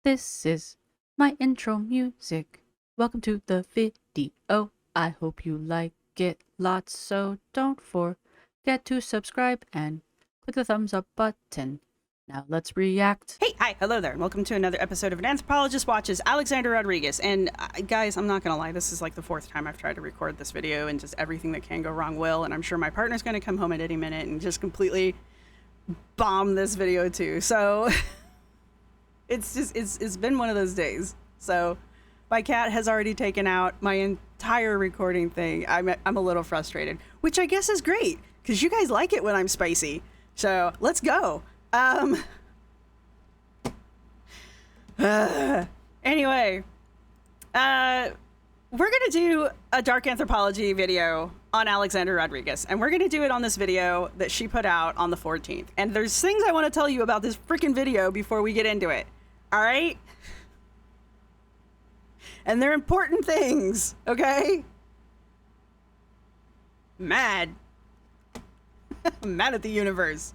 This is my intro music. Welcome to the video. I hope you like it lots, so don't forget to subscribe and click the thumbs up button. Now let's react. Hey, hi, hello there, and welcome to another episode of An Anthropologist Watches Alexandra Rodriguez. And guys, I'm not gonna lie, this is like the fourth time I've tried to record this video, and just everything that can go wrong will. And I'm sure my partner's gonna come home at any minute and just completely bomb this video too. So it's been one of those days. So my cat has already taken out my entire recording thing. I'm a little frustrated, which I guess is great because you guys like it when I'm spicy. So let's go. Anyway, we're gonna do a dark anthropology video on Alexandra Rodriguez, and we're gonna do it on this video that she put out on the 14th. And there's things I want to tell you about this freaking video before we get into it. All right? And they're important things, okay? Mad. Mad at the universe.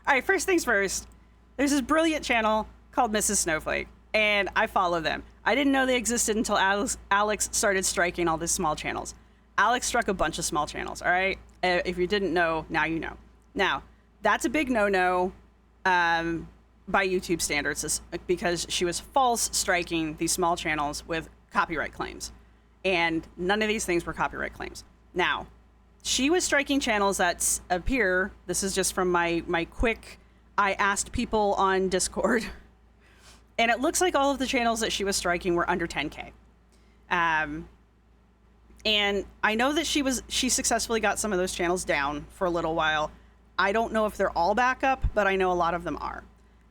All right, first things first, there's this brilliant channel called Mrs. Snowflake, and I follow them. I didn't know they existed until Alex started striking all these small channels. Alex struck a bunch of small channels, all right? If you didn't know, now you know. Now, that's a big no-no by YouTube standards because she was false striking these small channels with copyright claims, and none of these things were copyright claims. Now, she was striking channels that appear, this is just from my quick, I asked people on Discord, and it looks like all of the channels that she was striking were under 10K. And I know that she successfully got some of those channels down for a little while. I don't know if they're all back up, but I know a lot of them are.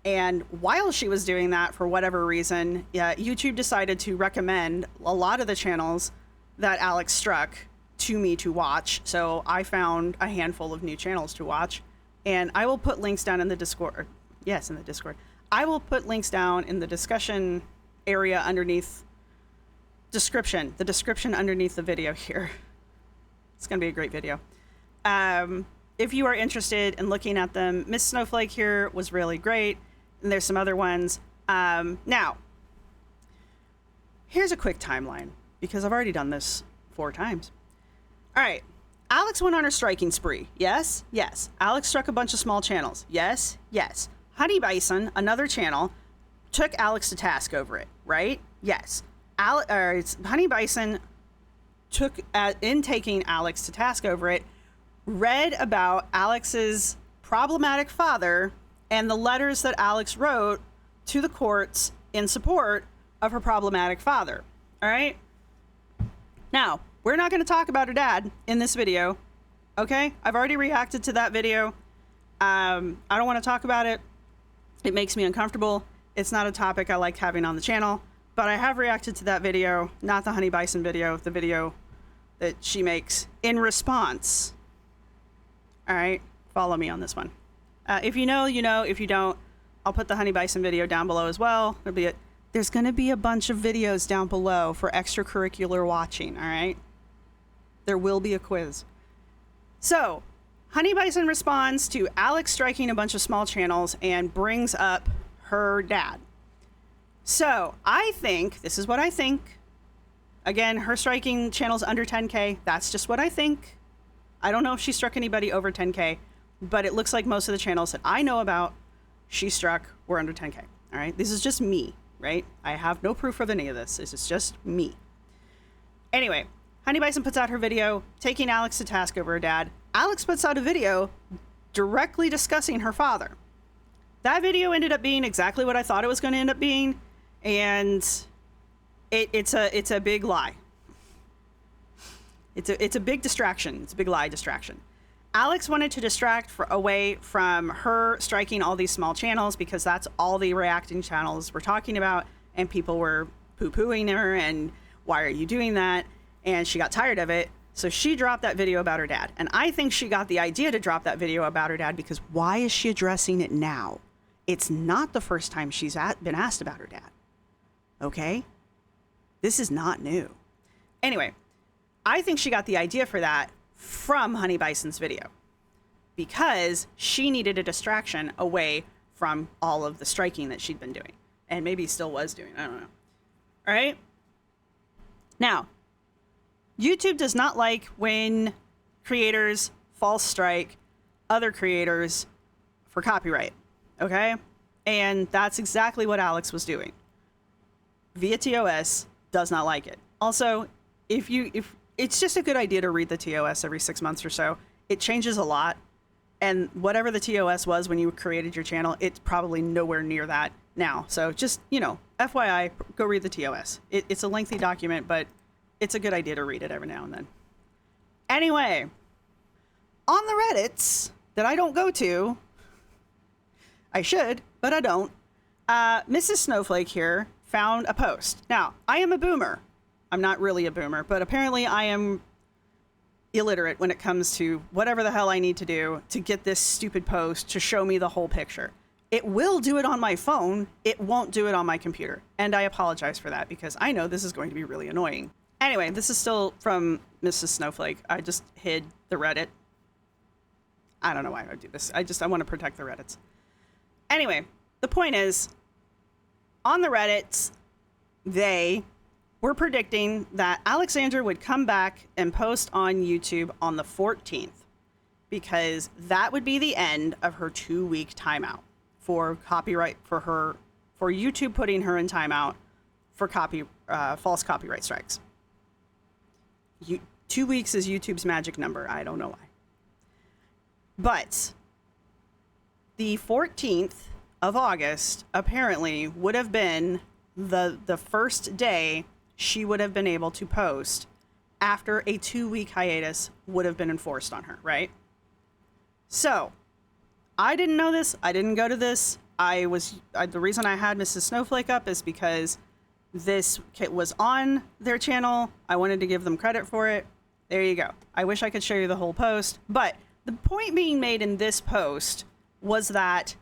And while she was doing that, for whatever reason, YouTube decided to recommend a lot of the channels that Alex struck to me to watch. So I found a handful of new channels to watch, and I will put links down in the Discord. Yes, in the Discord. I will put links down in the discussion area underneath the description underneath the video here. It's going to be a great video. If you are interested in looking at them, Miss Snowflake here was really great, and there's some other ones. Now, here's a quick timeline, because I've already done this 4 times. All right, Alex went on her striking spree. Yes, yes. Alex struck a bunch of small channels. Yes, yes. Honey Bison, another channel, took Alex to task over it, right? Yes. Honey Bison took, in taking Alex to task over it, read about Alex's problematic father and the letters that Alex wrote to the courts in support of her problematic father. All right? Now, we're not going to talk about her dad in this video, okay? I've already reacted to that video. I don't want to talk about it. It makes me uncomfortable. It's not a topic I like having on the channel, but I have reacted to that video, not the Honey Bison video, the video that she makes in response. All right, follow me on this one. If you know, you know. If you don't, I'll put the Honey Bison video down below as well. There's going to be a bunch of videos down below for extracurricular watching, all right? There will be a quiz. So, Honey Bison responds to Alex striking a bunch of small channels and brings up her dad. So, I think, this is what I think. Again, her striking channels under 10K, that's just what I think. I don't know if she struck anybody over 10K, but it looks like most of the channels that I know about she struck were under 10K. All right, this is just me, right? I have no proof of any of this. This is just me. Anyway, Honey Bison puts out her video taking Alex to task over her dad. Alex puts out a video directly discussing her father. That video ended up being exactly what I thought it was going to end up being, and it's a big lie. It's a big distraction. It's a big lie distraction. Alex wanted to distract away from her striking all these small channels because that's all the reacting channels were talking about, and people were poo-pooing her and why are you doing that? And she got tired of it, so she dropped that video about her dad. And I think she got the idea to drop that video about her dad because why is she addressing it now? It's not the first time she's been asked about her dad. Okay? This is not new. Anyway, I think she got the idea for that from Honey Bison's video because she needed a distraction away from all of the striking that she'd been doing. and maybe still was doing. I don't know. All right. Now, YouTube does not like when creators false strike other creators for copyright. Okay? And that's exactly what Alex was doing. Via TOS does not like it. Also, if it's just a good idea to read the TOS every 6 months or so. It changes a lot. And whatever the TOS was when you created your channel, it's probably nowhere near that now. So just, FYI, go read the TOS. It's a lengthy document, but it's a good idea to read it every now and then. Anyway, on the Reddits that I don't go to, I should, but I don't, Mrs. Snowflake here found a post. Now, I am a boomer. I'm not really a boomer, but apparently I am illiterate when it comes to whatever the hell I need to do to get this stupid post to show me the whole picture. It will do it on my phone. It won't do it on my computer. And I apologize for that because I know this is going to be really annoying. Anyway, this is still from Mrs. Snowflake. I just hid the Reddit. I don't know why I would do this. I want to protect the Reddits. Anyway, the point is, on the Reddits, they were predicting that Alexandra would come back and post on YouTube on the 14th because that would be the end of her 2-week timeout for copyright for YouTube putting her in timeout for false copyright strikes. 2 weeks is YouTube's magic number. I don't know why. But the 14th of August apparently would have been the first day she would have been able to post after a 2-week hiatus would have been enforced on her, right? So, I didn't know this. I didn't go to this. The reason I had Mrs. Snowflake up is because this was on their channel. I wanted to give them credit for it. There you go. I wish I could show you the whole post. But the point being made in this post was that,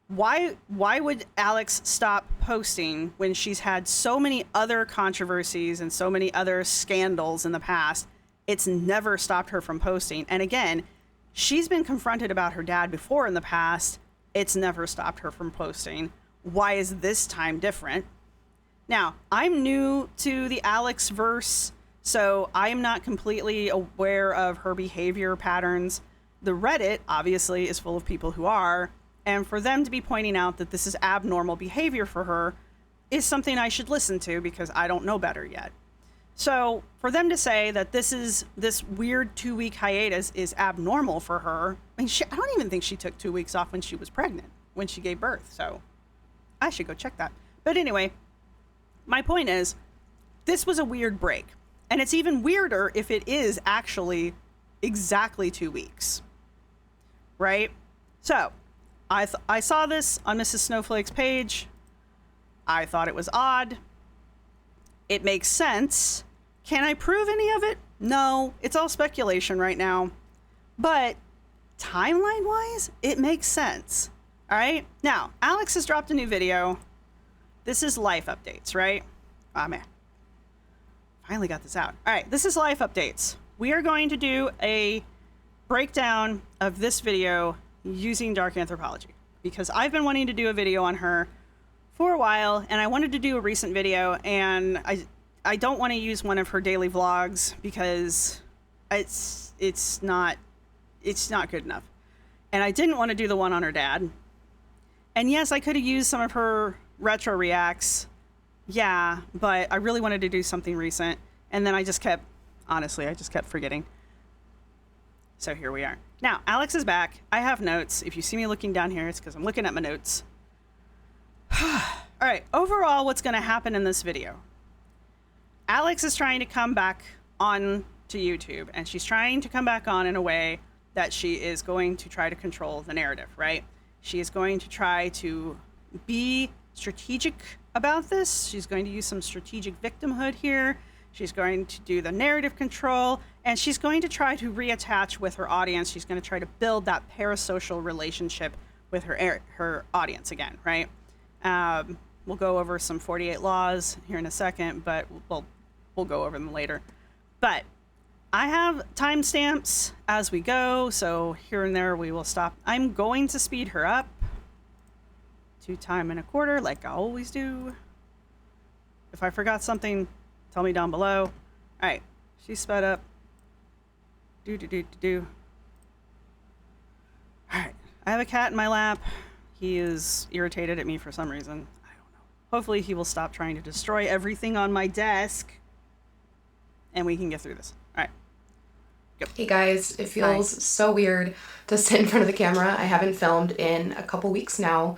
why would Alex stop posting when she's had so many other controversies and so many other scandals in the past? It's never stopped her from posting. And again, she's been confronted about her dad before in the past. It's never stopped her from posting. Why is this time different? Now, I'm new to the Alex verse, so I'm not completely aware of her behavior patterns. The Reddit, obviously, is full of people who are. And for them to be pointing out that this is abnormal behavior for her is something I should listen to because I don't know better yet. So for them to say that this weird 2-week hiatus is abnormal for her, I don't even think she took 2 weeks off when she was pregnant, when she gave birth. So I should go check that. But anyway, my point is, this was a weird break. And it's even weirder if it is actually exactly 2 weeks. Right? So I saw this on Mrs. Snowflake's page. I thought it was odd. It makes sense. Can I prove any of it? No, it's all speculation right now. But timeline-wise, it makes sense. All right? Now, Alex has dropped a new video. This is life updates, right? Ah, man. Finally got this out. All right, this is life updates. We are going to do a breakdown of this video using dark anthropology because I've been wanting to do a video on her for a while, and I wanted to do a recent video, and I don't want to use one of her daily vlogs because it's not good enough. And I didn't want to do the one on her dad. And yes, I could have used some of her retro reacts. Yeah, but I really wanted to do something recent, and then I just kept forgetting. So here we are. Now, Alex is back. I have notes. If you see me looking down here, it's because I'm looking at my notes. All right, overall, what's going to happen in this video? Alex is trying to come back on to YouTube, and she's trying to come back on in a way that she is going to try to control the narrative, right? She is going to try to be strategic about this. She's going to use some strategic victimhood here. She's going to do the narrative control, and she's going to try to reattach with her audience. She's going to try to build that parasocial relationship with her audience again, right? We'll go over some 48 laws here in a second, but we'll go over them later. But I have timestamps as we go, so here and there we will stop. I'm going to speed her up. 2 time and a quarter, like I always do. If I forgot something, tell me down below. All right, she's sped up. Do. All right, I have a cat in my lap. He is irritated at me for some reason. I don't know. Hopefully he will stop trying to destroy everything on my desk, and we can get through this. All right. Go. Hey guys, it feels so weird to sit in front of the camera. I haven't filmed in a couple weeks now.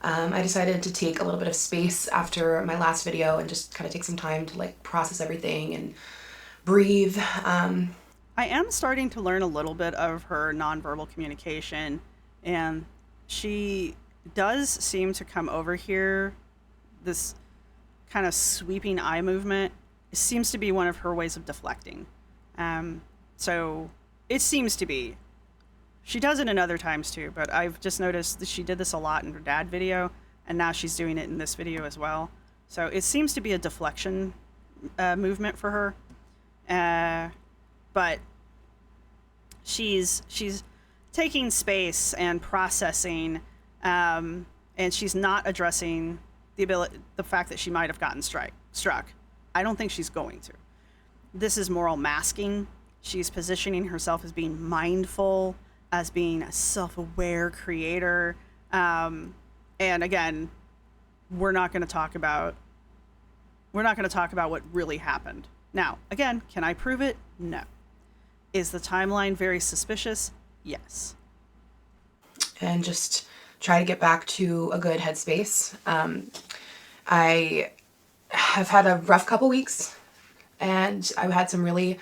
I decided to take a little bit of space after my last video and just kind of take some time to like process everything and breathe. I am starting to learn a little bit of her nonverbal communication, and she does seem to come over here. This kind of sweeping eye movement seems to be one of her ways of deflecting. So it seems to be. She does it in other times too, but I've just noticed that she did this a lot in her dad video, and now she's doing it in this video as well. So it seems to be a deflection movement for her. But she's taking space and processing, and she's not addressing the fact that she might have gotten struck. I don't think she's going to. This is moral masking. She's positioning herself as being mindful, as being a self-aware creator. And again, we're not going to talk about what really happened. Now, again, can I prove it? No. Is the timeline very suspicious? Yes. And just try to get back to a good headspace. I have had a rough couple weeks, and I've had some really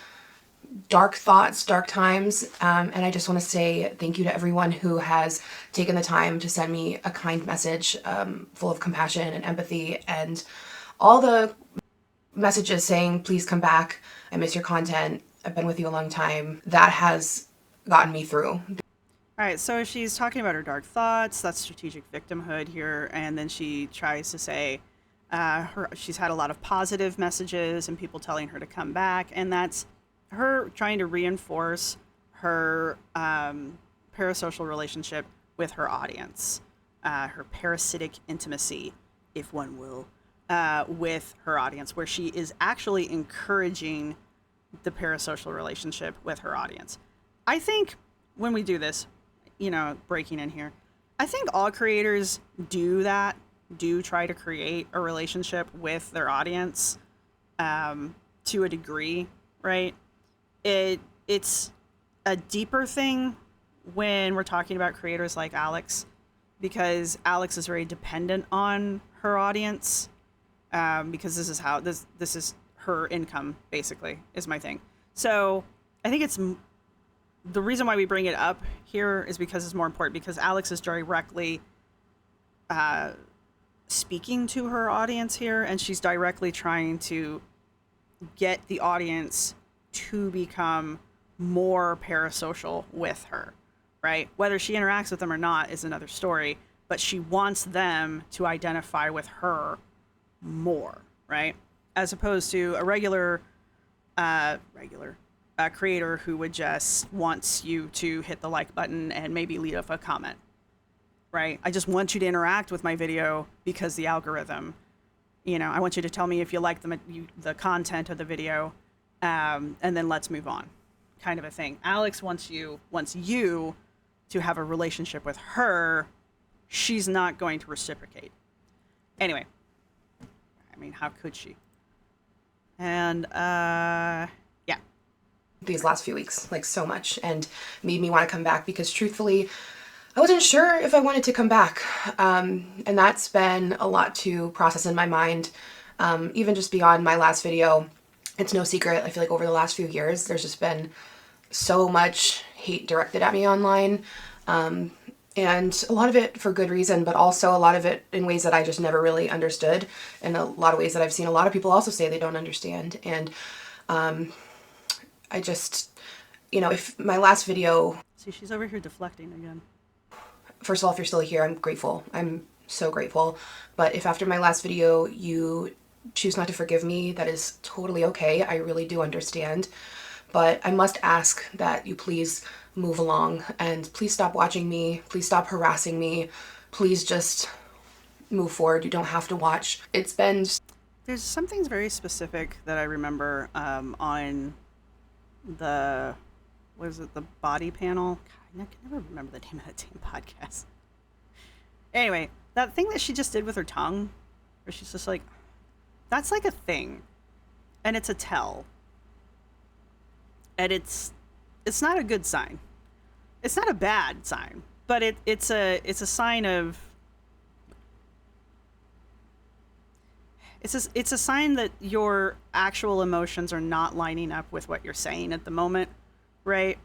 dark thoughts, dark times, and I just want to say thank you to everyone who has taken the time to send me a kind message full of compassion and empathy, and all the messages saying, please come back, I miss your content, I've been with you a long time. That has gotten me through. All right, so she's talking about her dark thoughts, that's strategic victimhood here, and then she tries to say she's had a lot of positive messages and people telling her to come back, and that's her trying to reinforce her parasocial relationship with her audience, her parasitic intimacy, if one will, with her audience, where she is actually encouraging the parasocial relationship with her audience. I think when we do this, breaking in here, I think all creators do that, do try to create a relationship with their audience to a degree, right? It's a deeper thing when we're talking about creators like Alex, because Alex is very dependent on her audience, because this is her income, basically, is my thing. So I think it's the reason why we bring it up here is because it's more important, because Alex is directly speaking to her audience here, and she's directly trying to get the audience to become more parasocial with her, right? Whether she interacts with them or not is another story, but she wants them to identify with her more, right? As opposed to a regular creator who would just wants you to hit the like button and maybe leave a comment, right? I just want you to interact with my video because the algorithm, I want you to tell me if you like the content of the video, and then let's move on, kind of a thing. Alex wants you to have a relationship with her. She's not going to reciprocate. Anyway, I mean, how could she? And yeah. These last few weeks, like so much, and made me want to come back, because truthfully, I wasn't sure if I wanted to come back. And that's been a lot to process in my mind, even just beyond my last video. It's no secret, I feel like over the last few years, there's just been so much hate directed at me online. And a lot of it for good reason, but also a lot of it in ways that I just never really understood. And a lot of ways that I've seen a lot of people also say they don't understand. And I just, if my last video... See, she's over here deflecting again. First of all, if you're still here, I'm grateful. I'm so grateful. But if after my last video you choose not to forgive me, that is totally okay. I really do understand. But I must ask that you please move along, and please stop watching me. Please stop harassing me. Please just move forward. You don't have to watch. It's been... There's some things very specific that I remember on the, what is it, the body panel? God, I can never remember the name of that damn podcast. Anyway, that thing that she just did with her tongue, where she's just like, that's like a thing. And it's a tell. And it's not a good sign. It's not a bad sign, but it's a sign of, it's a sign that your actual emotions are not lining up with what you're saying at the moment, right?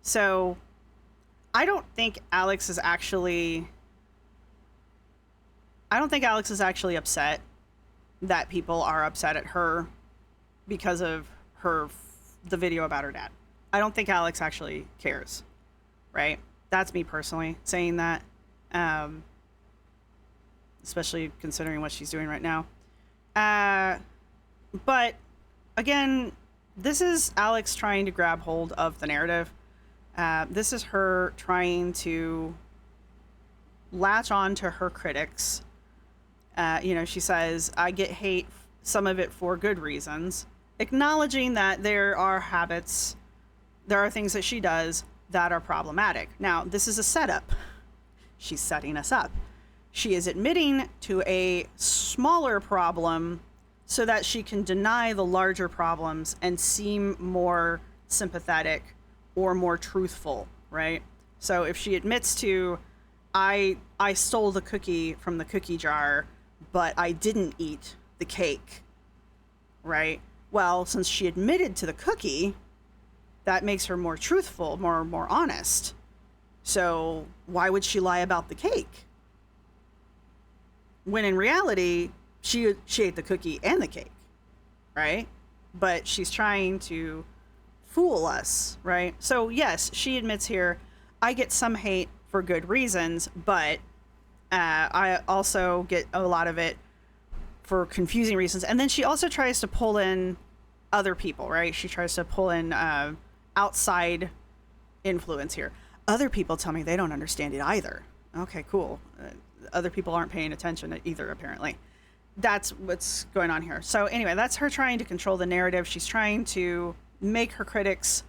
So I don't think Alex is actually upset that people are upset at her because of the video about her dad. I don't think Alex actually cares, right? That's me personally saying that, especially considering what she's doing right now. But again, this is Alex trying to grab hold of the narrative. This is her trying to latch on to her critics. She says, I get hate, some of it for good reasons, acknowledging that there are habits, there are things that she does that are problematic. Now, this is a setup. She's setting us up. She is admitting to a smaller problem so that she can deny the larger problems and seem more sympathetic or more truthful, right? So if she admits to, I stole the cookie from the cookie jar, but I didn't eat the cake, right? Well, since she admitted to the cookie, that makes her more truthful, more honest. So why would she lie about the cake? When in reality, she ate the cookie and the cake, right? But she's trying to fool us, right? So yes, she admits here, I get some hate for good reasons, but I also get a lot of it for confusing reasons. And then she also tries to pull in other people, right? She tries to pull in outside influence here. Other people tell me they don't understand it either. Okay, cool. Other people aren't paying attention either, apparently. That's what's going on here. So anyway, that's her trying to control the narrative. She's trying to make her critics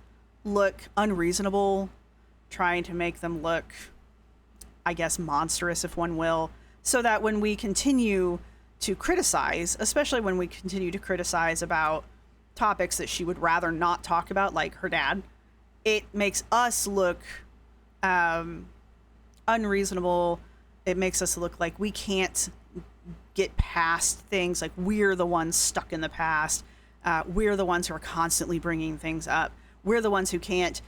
look unreasonable, trying to make them look, I guess, monstrous, if one will, so that when we continue to criticize, especially when we continue to criticize about topics that she would rather not talk about, like her dad, it makes us look unreasonable. It makes us look like we can't get past things, like we're the ones stuck in the past. We're the ones who are constantly bringing things up. We're the ones who can't,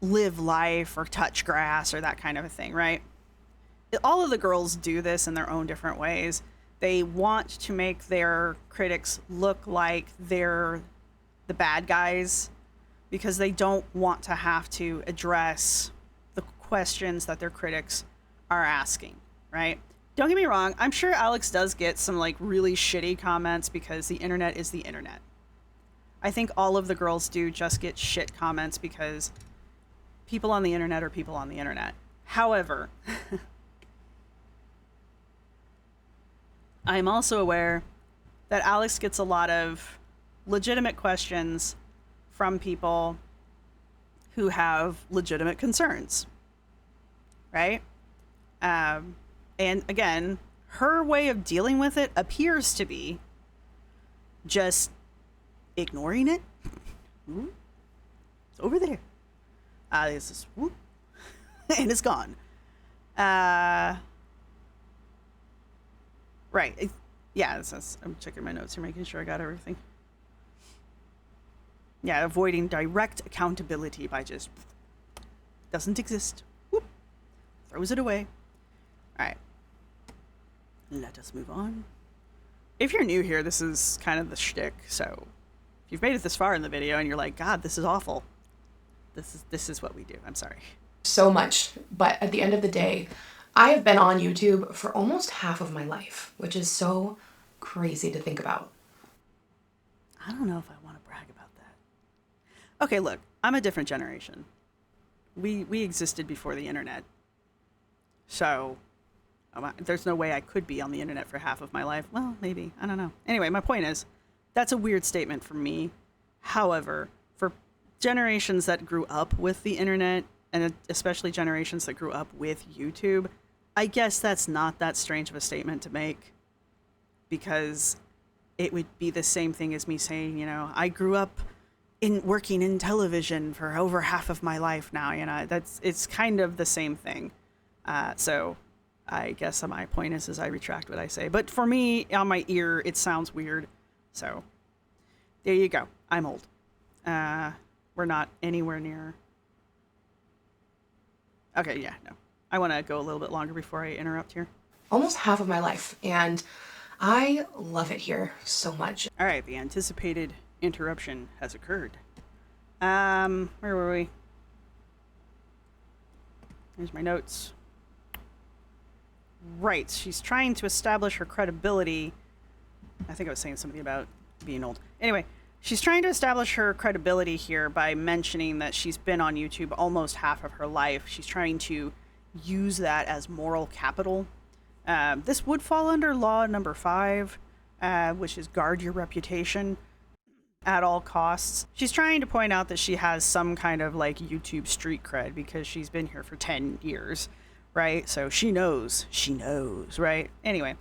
live life or touch grass or that kind of a thing, right? All of the girls do this in their own different ways. They want to make their critics look like they're the bad guys because they don't want to have to address the questions that their critics are asking, right? Don't get me wrong. I'm sure Alex does get some really shitty comments because the internet is the internet. I think all of the girls do just get shit comments because people on the internet are people on the internet. However, I'm also aware that Alex gets a lot of legitimate questions from people who have legitimate concerns, right? And again, her way of dealing with it appears to be just ignoring it. Ooh, it's over there. It's just whoop, and it's gone. Right. Yeah, I'm checking my notes here, making sure I got everything. Yeah, avoiding direct accountability by just doesn't exist. Whoop, throws it away. All right. Let us move on. If you're new here, this is kind of the shtick. So if you've made it this far in the video and you're like, God, this is awful, this is what we do. I'm sorry. So much. But at the end of the day, I have been on YouTube for almost half of my life, which is so crazy to think about. I don't know if I want to brag about that. Okay, look, I'm a different generation. We existed before the internet. So There's no way I could be on the internet for half of my life. Well, maybe. I don't know. Anyway, my point is, that's a weird statement for me. However, for generations that grew up with the internet, and especially generations that grew up with YouTube, I guess that's not that strange of a statement to make, because it would be the same thing as me saying, you know, I grew up working in television for over half of my life now. You know, it's kind of the same thing. So I guess my point is I retract what I say. But for me, on my ear, it sounds weird. So there you go. I'm old. We're not anywhere near. Okay, yeah, no. I want to go a little bit longer before I interrupt here. Almost half of my life, and I love it here so much. All right, the anticipated interruption has occurred. Where were we? Here's my notes. Right, she's trying to establish her credibility. I think I was saying something about being old. Anyway, she's trying to establish her credibility here by mentioning that she's been on YouTube almost half of her life. She's trying to use that as moral capital. This would fall under law number 5, which is guard your reputation at all costs. She's trying to point out that she has some kind of like YouTube street cred because she's been here for 10 years, right? So she knows, right? Anyway,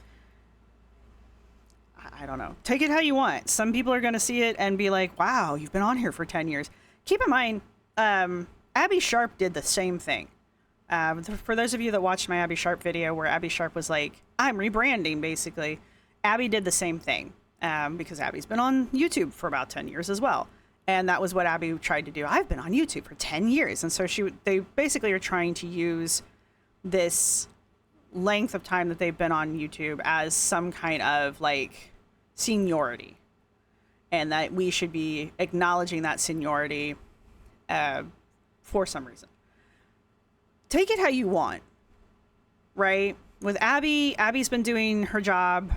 I don't know. Take it how you want. Some people are going to see it and be like, wow, you've been on here for 10 years. Keep in mind, Abby Sharp did the same thing. For those of you that watched my Abby Sharp video where Abby Sharp was like, I'm rebranding, basically, Abby did the same thing because Abby's been on YouTube for about 10 years as well. And that was what Abby tried to do. I've been on YouTube for 10 years. And so they basically are trying to use this length of time that they've been on YouTube as some kind of like seniority. And that we should be acknowledging that seniority for some reason. Take it how you want, right? With Abby, Abby's been doing her job,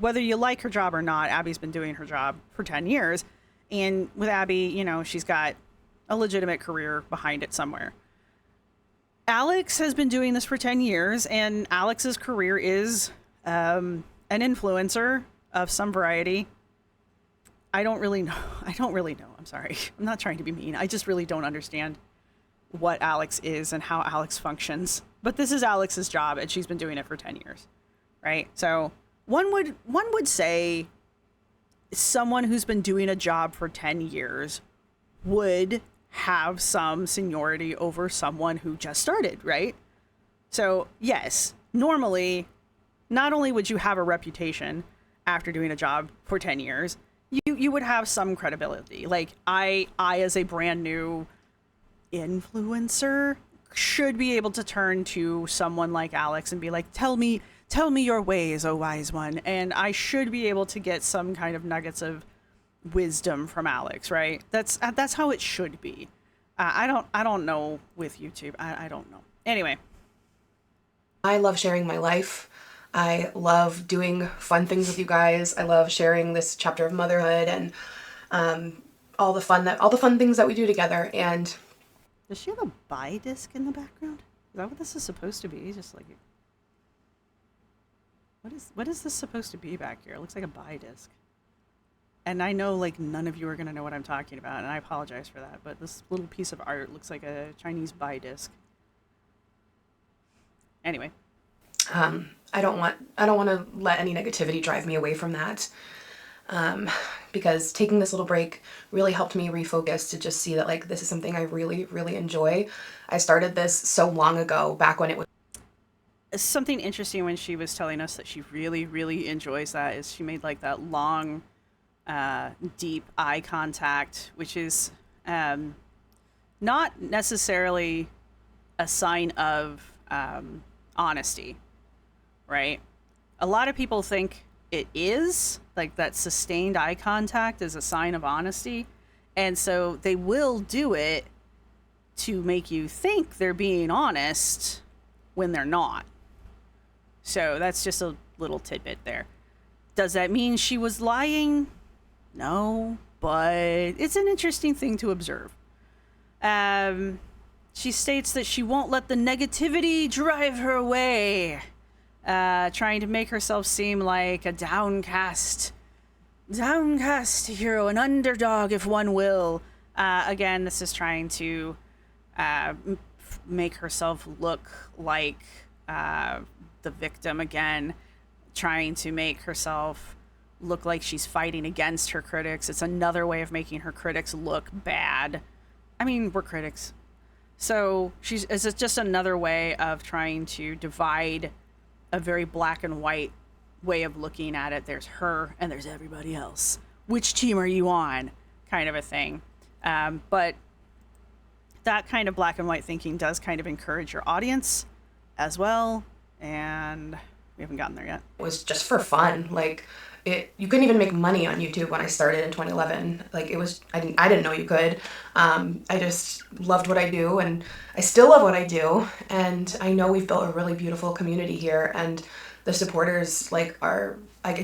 whether you like her job or not, Abby's been doing her job for 10 years. And with Abby, you know, she's got a legitimate career behind it somewhere. Alex has been doing this for 10 years, and Alex's career is an influencer of some variety. I don't really know. I'm sorry. I'm not trying to be mean. I just really don't understand what Alex is and how Alex functions. But this is Alex's job, and she's been doing it for 10 years, right? So one would say someone who's been doing a job for 10 years would have some seniority over someone who just started, right? So yes, normally, not only would you have a reputation after doing a job for 10 years, you would have some credibility. Like I as a brand new influencer should be able to turn to someone like Alex and be like, tell me your ways, oh wise one. And I should be able to get some kind of nuggets of wisdom from Alex, right? That's how it should be. I don't know with YouTube. I don't know. Anyway. I love sharing my life. I love doing fun things with you guys. I love sharing this chapter of motherhood and all the fun things that we do together. And does she have a buy disc in the background? Is that what this is supposed to be? Just like, what is this supposed to be back here? It looks like a buy disc. And I know like none of you are gonna know what I'm talking about, and I apologize for that. But this little piece of art looks like a Chinese buy disc. Anyway, I don't want to let any negativity drive me away from that. Because taking this little break really helped me refocus to just see that like this is something I really, really enjoy. I started this so long ago, back when it was something interesting when she was telling us that she really, really enjoys that is she made like that long, deep eye contact, which is not necessarily a sign of honesty, right? A lot of people think it is, like that sustained eye contact is a sign of honesty. And so they will do it to make you think they're being honest when they're not. So that's just a little tidbit there. Does that mean she was lying? No, but it's an interesting thing to observe. She states that she won't let the negativity drive her away. trying to make herself seem like a downcast hero, an underdog, if one will. Again, this is trying to make herself look like the victim again, trying to make herself look like she's fighting against her critics. It's another way of making her critics look bad. I mean, we're critics. So it's just another way of trying to divide a very black and white way of looking at it. There's her and there's everybody else. Which team are you on? Kind of a thing. But that kind of black and white thinking does kind of encourage your audience as well. And we haven't gotten there yet. It was just for fun. Like, you couldn't even make money on YouTube when I started in 2011. Like, it was, I didn't know you could. I just loved what I do, and I still love what I do. And I know we've built a really beautiful community here, and the supporters, like, I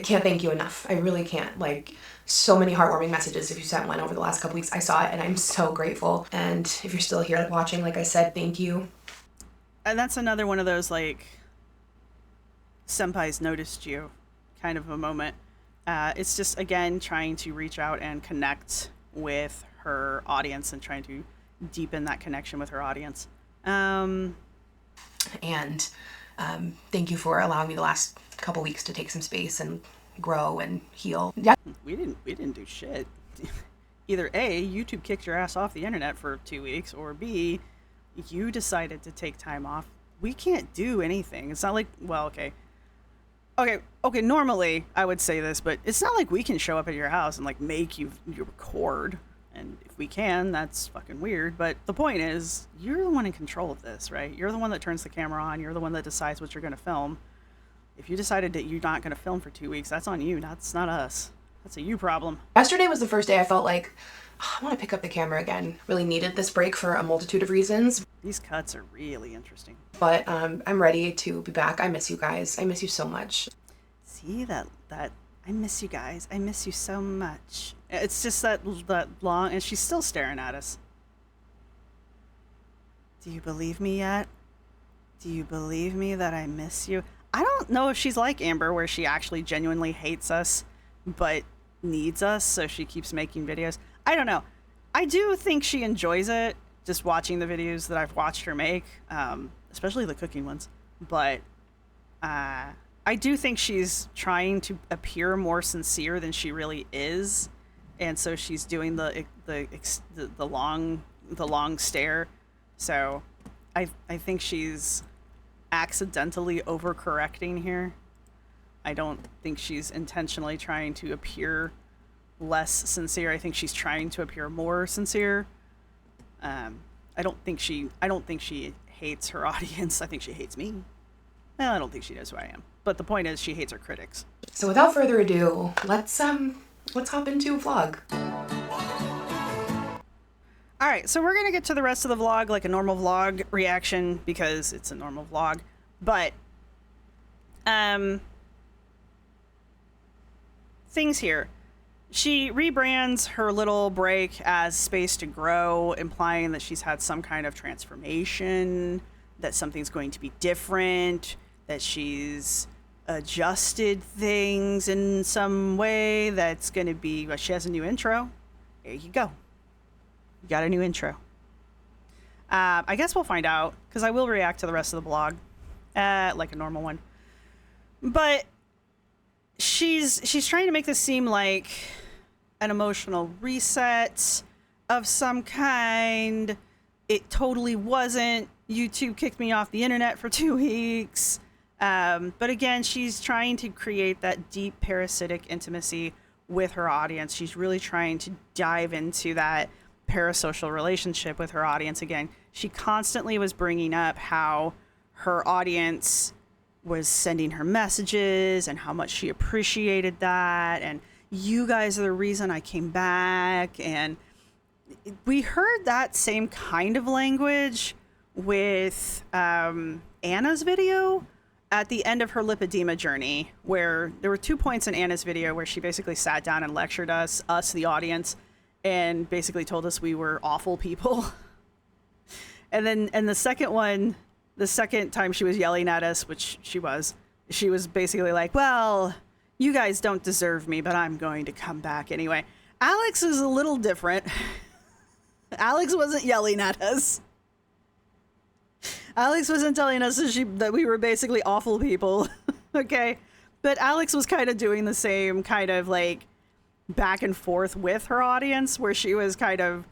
can't thank you enough. I really can't. Like, so many heartwarming messages. If you sent one over the last couple weeks, I saw it, and I'm so grateful. And if you're still here watching, like I said, thank you. And that's another one of those, like, senpai's noticed you kind of a moment. It's just, again, trying to reach out and connect with her audience and trying to deepen that connection with her audience. And thank you for allowing me the last couple weeks to take some space and grow and heal. Yeah. We didn't do shit. Either A, YouTube kicked your ass off the internet for 2 weeks, or B, you decided to take time off. We can't do anything. It's not like, well, okay, normally I would say this, but it's not like we can show up at your house and, like, make you record. And if we can, that's fucking weird. But the point is, you're the one in control of this, right? You're the one that turns the camera on. You're the one that decides what you're going to film. If you decided that you're not going to film for 2 weeks, that's on you. That's not us. That's a you problem. Yesterday was the first day I felt like, I want to pick up the camera again. Really needed this break for a multitude of reasons. These cuts are really interesting. But I'm ready to be back. I miss you guys. I miss you so much. See that I miss you guys. I miss you so much. It's just that long, and she's still staring at us. Do you believe me yet? Do you believe me that I miss you? I don't know if she's like Amber, where she actually genuinely hates us, but needs us, so she keeps making videos. I don't know. I do think she enjoys it, just watching the videos that I've watched her make, especially the cooking ones. But I do think she's trying to appear more sincere than she really is, and so she's doing the long stare. So I think she's accidentally overcorrecting here. I don't think she's intentionally trying to appear less sincere. I think she's trying to appear more sincere. I don't think she hates her audience. I think she hates me. Well, I don't think she knows who I am. But the point is, she hates her critics. So without further ado, let's hop into a vlog. All right, so we're gonna get to the rest of the vlog like a normal vlog reaction, because it's a normal vlog. But things here. She rebrands her little break as space to grow, implying that she's had some kind of transformation, that something's going to be different, that she's adjusted things in some way that's going to be, well, she has a new intro. There you go. You got a new intro. I guess we'll find out, because I will react to the rest of the vlog like a normal one. But she's trying to make this seem like an emotional reset of some kind. It totally wasn't. YouTube kicked me off the internet for 2 weeks. But again, she's trying to create that deep parasitic intimacy with her audience. She's really trying to dive into that parasocial relationship with her audience again. She constantly was bringing up how her audience was sending her messages and how much she appreciated that, and you guys are the reason I came back. And we heard that same kind of language with Anna's video at the end of her lipedema journey, where there were 2 points in Anna's video where she basically sat down and lectured us, the audience, and basically told us we were awful people. And the second one, the second time she was yelling at us, which she was, she was basically like, well, you guys don't deserve me, but I'm going to come back anyway. Alex is a little different. Alex wasn't yelling at us. Alex wasn't telling us that we were basically awful people. Okay. But Alex was kind of doing the same kind of like back and forth with her audience, where she was kind of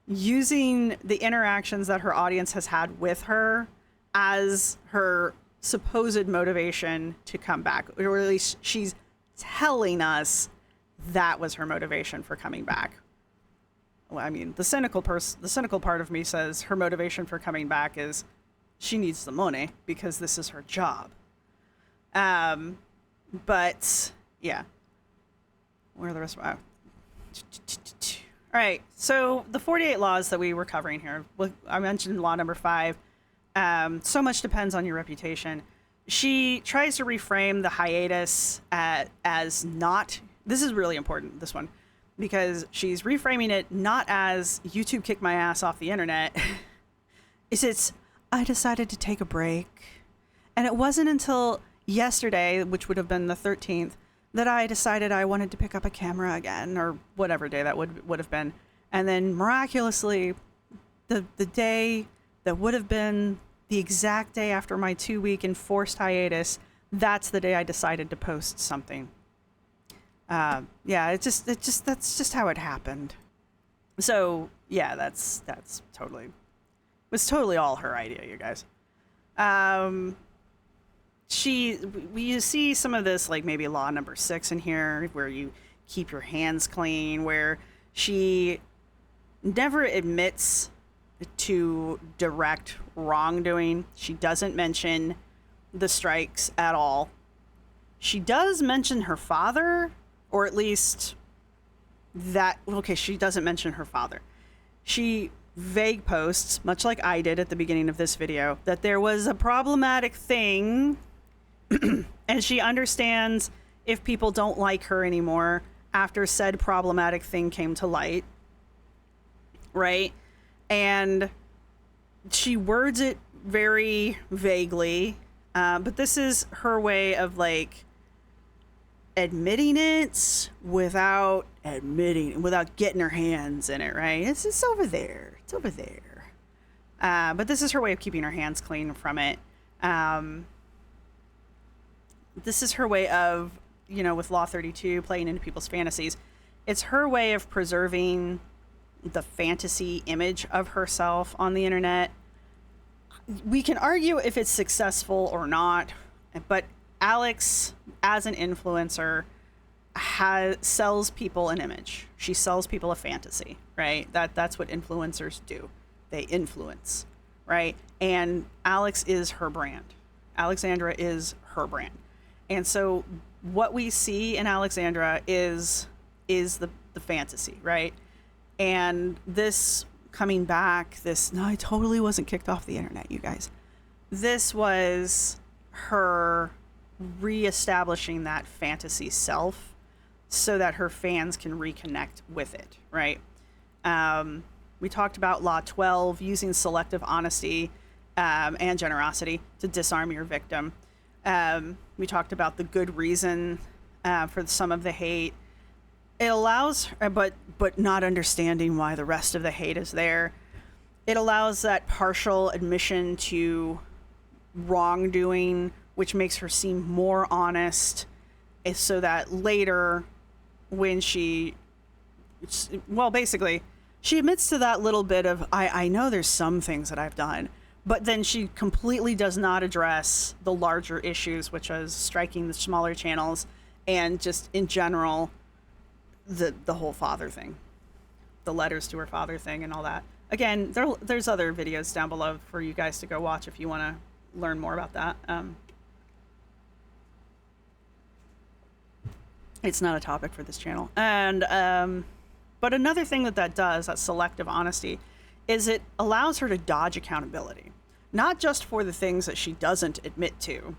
using the interactions that her audience has had with her as her supposed motivation to come back, or at least she's telling us that was her motivation for coming back. Well, I mean, the cynical part of me says her motivation for coming back is she needs the money because this is her job. But yeah, where are the rest of all right, so the 48 laws that we were covering here, I mentioned law number 5. So much depends on your reputation. She tries to reframe the hiatus as not, this is really important, this one, because she's reframing it not as YouTube kicked my ass off the internet. It's I decided to take a break. And it wasn't until yesterday, which would have been the 13th, that I decided I wanted to pick up a camera again, or whatever day that would have been. And then miraculously, the day that would have been the exact day after my 2-week enforced hiatus, that's the day I decided to post something. Yeah, that's just how it happened. So yeah, that's totally, it was totally all her idea, you guys. You see some of this, like maybe law number 6 in here, where you keep your hands clean, where she never admits to direct wrongdoing. She doesn't mention the strikes at all. She does mention her father, or at least that, okay, she doesn't mention her father. She vague posts, much like I did at the beginning of this video, that there was a problematic thing, and she understands if people don't like her anymore after said problematic thing came to light, right? And she words it very vaguely, but this is her way of like admitting it without getting her hands in it, right? It's over there. It's over there. But this is her way of keeping her hands clean from it. This is her way of, with Law 32, playing into people's fantasies. It's her way of preserving the fantasy image of herself on the internet. We can argue if it's successful or not, but Alex, as an influencer, sells people an image. She sells people a fantasy, right? That's what influencers do. They influence, right? And Alex is her brand. Alexandra is her brand. And so what we see in Alexandra is the fantasy, right? And this coming back, no, I totally wasn't kicked off the internet, you guys. This was her reestablishing that fantasy self so that her fans can reconnect with it, right? We talked about Law 12, using selective honesty and generosity to disarm your victim. We talked about the good reason for some of the hate. It allows, but not understanding why the rest of the hate is there. It allows that partial admission to wrongdoing, which makes her seem more honest, so that later when basically she admits to that little bit of, I know there's some things that I've done, but then she completely does not address the larger issues, which is striking the smaller channels and just in general, the whole father thing, the letters to her father thing and all that. Again, there's other videos down below for you guys to go watch if you want to learn more about that. It's not a topic for this channel. And but another thing that does, that selective honesty, is it allows her to dodge accountability. Not just for the things that she doesn't admit to,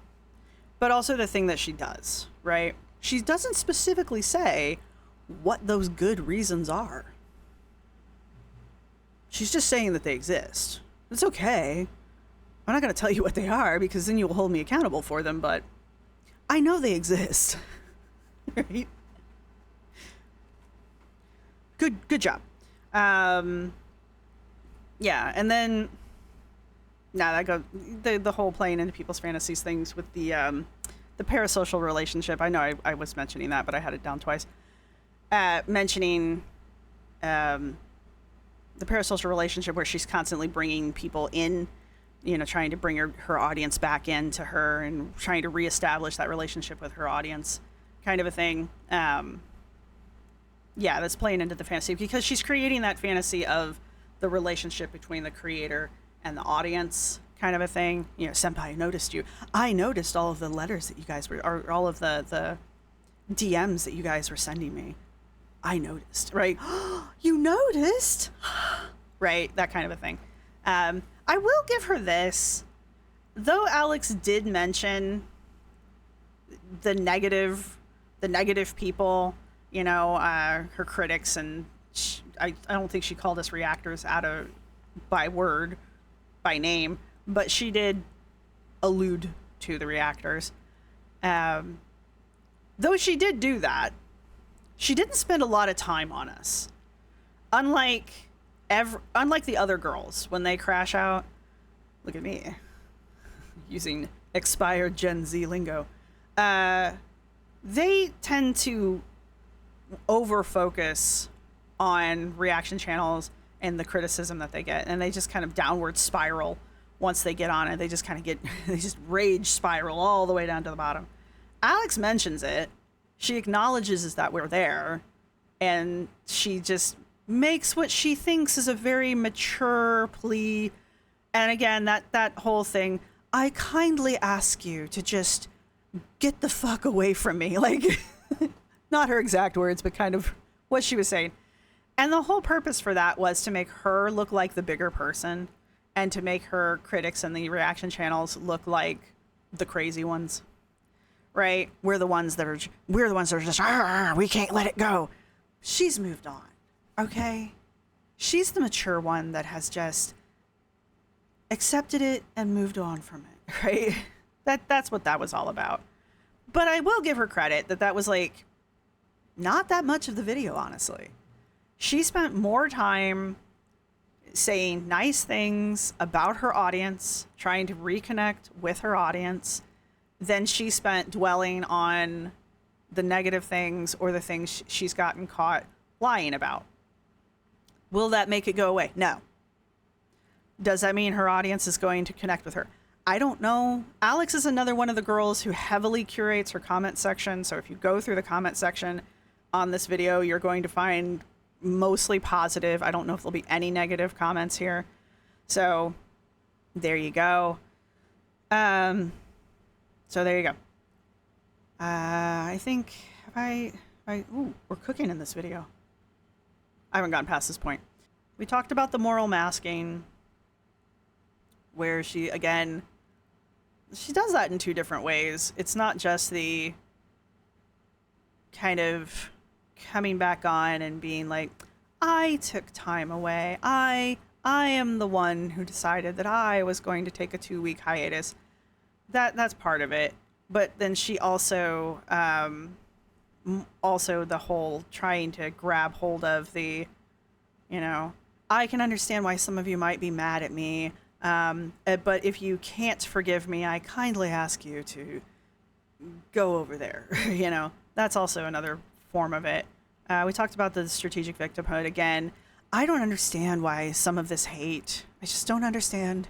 but also the thing that she does, right? She doesn't specifically say what those good reasons are. She's just saying that they exist. It's okay. I'm not going to tell you what they are because then you'll hold me accountable for them, but I know they exist. Right? Good job. Yeah, and then that goes the whole playing into people's fantasies things with the parasocial relationship. I know I was mentioning that, but I had it down twice. Mentioning the parasocial relationship where she's constantly bringing people in, trying to bring her audience back into her and trying to reestablish that relationship with her audience, kind of a thing. Yeah, that's playing into the fantasy because she's creating that fantasy of the relationship between the creator and the audience, kind of a thing. Senpai, I noticed you. I noticed all of the letters that you guys were, or all of the DMs that you guys were sending me. I noticed, right? You noticed? Right, that kind of a thing. I will give her this. Though Alex did mention the negative people, her critics, and I don't think she called us reactors by name, but she did allude to the reactors. Though she did do that, she didn't spend a lot of time on us. Unlike the other girls, when they crash out, look at me, using expired Gen Z lingo, they tend to over-focus on reaction channels and the criticism that they get, and they just kind of downward spiral once they get on it. They just they just rage spiral all the way down to the bottom. Alex mentions it. She acknowledges that we're there, and she just makes what she thinks is a very mature plea. And again, that whole thing, I kindly ask you to just get the fuck away from me. Like, not her exact words, but kind of what she was saying. And the whole purpose for that was to make her look like the bigger person and to make her critics and the reaction channels look like the crazy ones. Right? We're the ones that are just, we can't let it go. She's moved on. Okay? She's the mature one that has just accepted it and moved on from it, right? That's what that was all about. But I will give her credit that was like not that much of the video, honestly. She spent more time saying nice things about her audience, trying to reconnect with her audience, than she spent dwelling on the negative things or the things she's gotten caught lying about. Will that make it go away? No. Does that mean her audience is going to connect with her? I don't know. Alex is another one of the girls who heavily curates her comment section. So if you go through the comment section on this video, you're going to find mostly positive. I don't know if there'll be any negative comments here. So there you go. So there you go. I think ooh, we're cooking in this video. I haven't gotten past this point. We talked about the moral masking, where she does that in two different ways. It's not just the kind of coming back on and being like, I took time away. I am the one who decided that I was going to take a 2-week hiatus. That's part of it. But then she also the whole trying to grab hold of the, I can understand why some of you might be mad at me. But if you can't forgive me, I kindly ask you to go over there. That's also another form of it. We talked about the strategic victimhood again. I don't understand why some of this hate. I just don't understand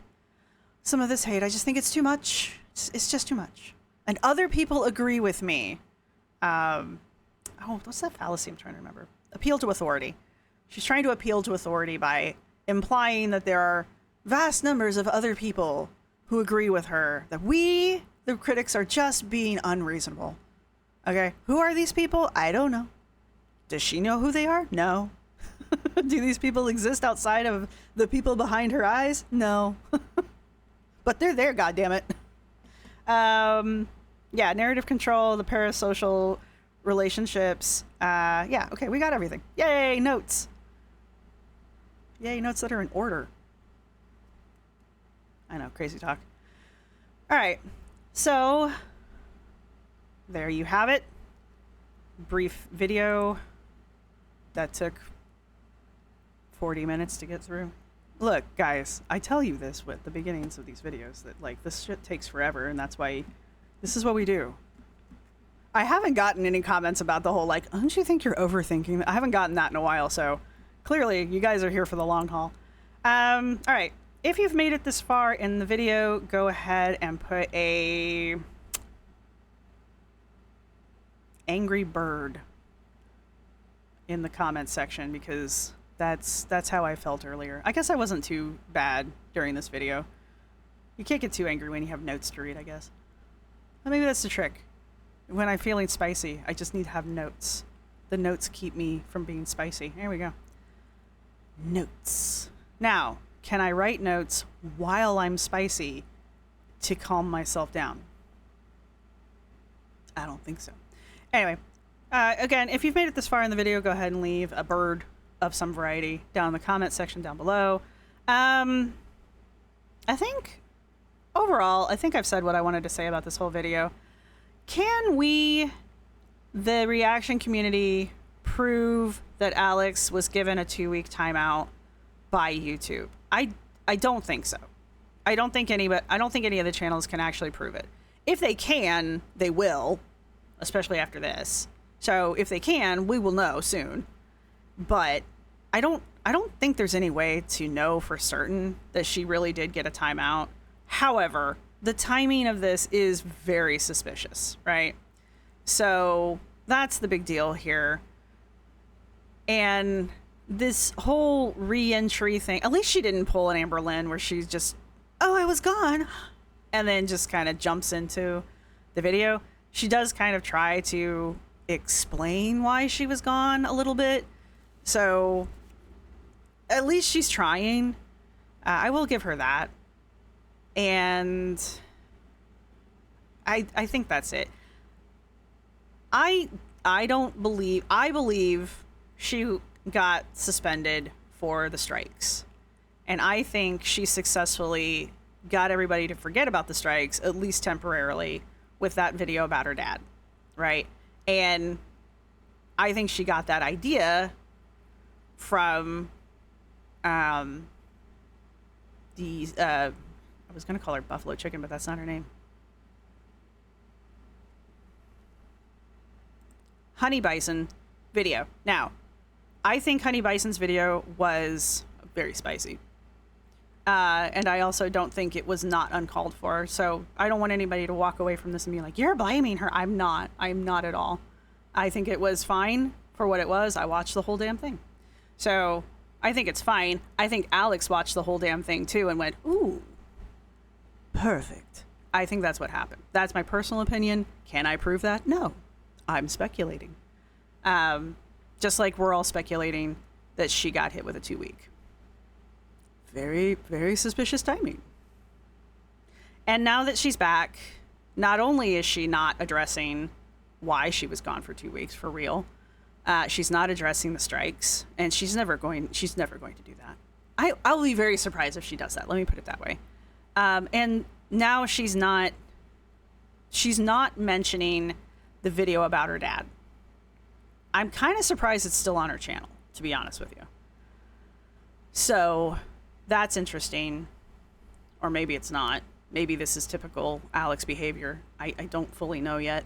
some of this hate. I just think it's too much. It's just too much. And other people agree with me. What's that fallacy I'm trying to remember? Appeal to authority. She's trying to appeal to authority by implying that there are vast numbers of other people who agree with her, that we, the critics, are just being unreasonable. Okay, who are these people? I don't know. Does she know who they are? No. Do these people exist outside of the people behind her eyes? No. But they're there, goddammit. Yeah, narrative control, the parasocial relationships. Yeah, okay, we got everything. Yay, notes. Yay, notes that are in order. I know, crazy talk. All right, so there you have it. Brief video that took 40 minutes to get through. Look, guys, I tell you this with the beginnings of these videos that, like, this shit takes forever, and that's why this is what we do. I haven't gotten any comments about the whole, like, don't you think you're overthinking? I haven't gotten that in a while, so clearly you guys are here for the long haul. All right. If you've made it this far in the video, go ahead and put a angry bird in the comment section, because that's how I felt earlier. I guess I wasn't too bad during this video. You can't get too angry when you have notes to read, I guess. But maybe that's the trick. When I'm feeling spicy, I just need to have notes. The notes keep me from being spicy. There we go. Notes. Now, can I write notes while I'm spicy to calm myself down? I don't think so. Anyway, again, if you've made it this far in the video, go ahead and leave a bird of some variety down in the comment section down below. I think, overall, I think I've said what I wanted to say about this whole video. Can we, the reaction community, prove that Alex was given a 2-week timeout by YouTube? I don't think so. I don't think any of the channels can actually prove it. If they can, they will, especially after this. So if they can, we will know soon. But I don't think there's any way to know for certain that she really did get a timeout. However, the timing of this is very suspicious, right? So that's the big deal here. And this whole reentry thing, at least she didn't pull an Amber Lynn where she's just, oh, I was gone, and then just kind of jumps into the video. She does kind of try to explain why she was gone a little bit. So at least she's trying. I will give her that. And I think that's it. I believe she got suspended for the strikes. And I think she successfully got everybody to forget about the strikes, at least temporarily, with that video about her dad, right? And I think she got that idea from I was going to call her Buffalo Chicken, but that's not her name. Honey Bison video. Now, I think Honey Bison's video was very spicy. And I also don't think it was not uncalled for. So I don't want anybody to walk away from this and be like, you're blaming her. I'm not at all. I think it was fine for what it was. I watched the whole damn thing. So I think it's fine. I think Alex watched the whole damn thing too and went, ooh, perfect. I think that's what happened. That's my personal opinion. Can I prove that? No. I'm speculating. Just like we're all speculating that she got hit with a 2-week. Very, very suspicious timing. And now that she's back, not only is she not addressing why she was gone for 2 weeks for real, she's not addressing the strikes, and she's never going to do that. I'll be very surprised if she does that. Let me put it that way. And now she's not mentioning the video about her dad. I'm kind of surprised it's still on her channel, to be honest with you. So that's interesting. Or maybe it's not. Maybe this is typical Alex behavior. I don't fully know yet.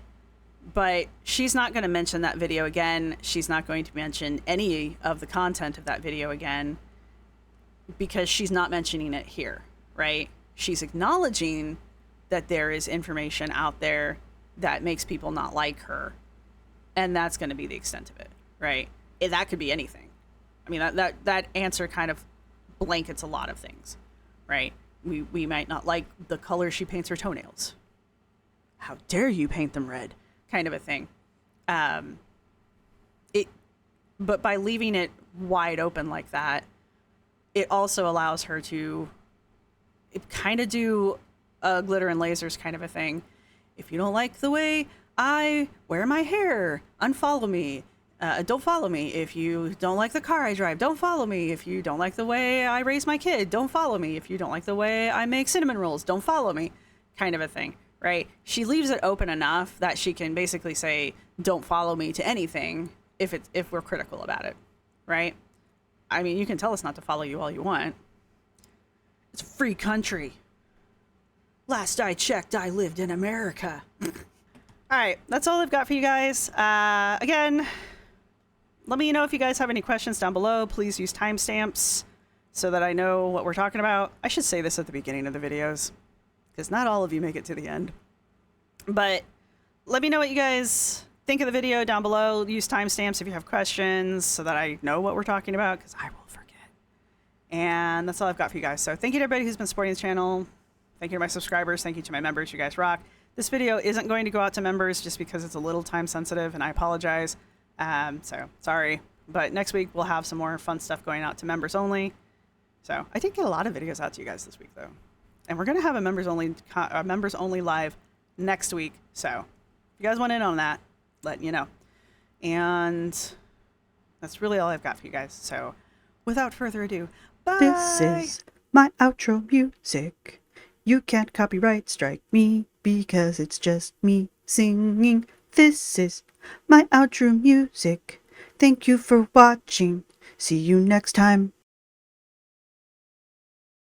But she's not going to mention that video again. She's not going to mention any of the content of that video again because she's not mentioning it here, right? She's acknowledging that there is information out there that makes people not like her. And that's going to be the extent of it, right? That could be anything. I mean, that answer kind of blankets a lot of things, right? We might not like the color she paints her toenails. How dare you paint them red? Kind of a thing. But by leaving it wide open like that, it also allows her to kind of do a glitter and lasers kind of a thing. If you don't like the way I wear my hair, unfollow me. Don't follow me. If you don't like the car I drive, don't follow me. If you don't like the way I raise my kid, don't follow me. If you don't like the way I make cinnamon rolls, don't follow me. Kind of a thing. right? She leaves it open enough that she can basically say, "Don't follow me to anything," if we're critical about it, right? I mean, you can tell us not to follow you all you want. It's a free country. Last I checked, I lived in America. All right, that's all I've got for you guys. Again, let me know if you guys have any questions down below. Please use timestamps so that I know what we're talking about. I should say this at the beginning of the videos because not all of you make it to the end. But let me know what you guys think of the video down below. Use timestamps if you have questions so that I know what we're talking about because I will forget. And that's all I've got for you guys. So thank you to everybody who's been supporting the channel. Thank you to my subscribers. Thank you to my members. You guys rock. This video isn't going to go out to members just because it's a little time sensitive and I apologize. So sorry. But next week we'll have some more fun stuff going out to members only. So I did get a lot of videos out to you guys this week though. And we're going to have a members only live next week. So if you guys want in on that, let you know. And that's really all I've got for you guys. So without further ado, bye. This is my outro music. You can't copyright strike me because it's just me singing. This is my outro music. Thank you for watching. See you next time.